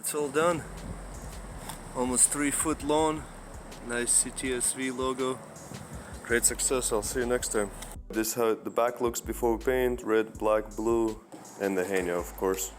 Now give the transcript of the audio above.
It's all done. Almost 3 foot long. Nice CTS-V logo. Great success. I'll see you next time. This is how the back looks before we paint. Red, black, blue, and the henia, of course.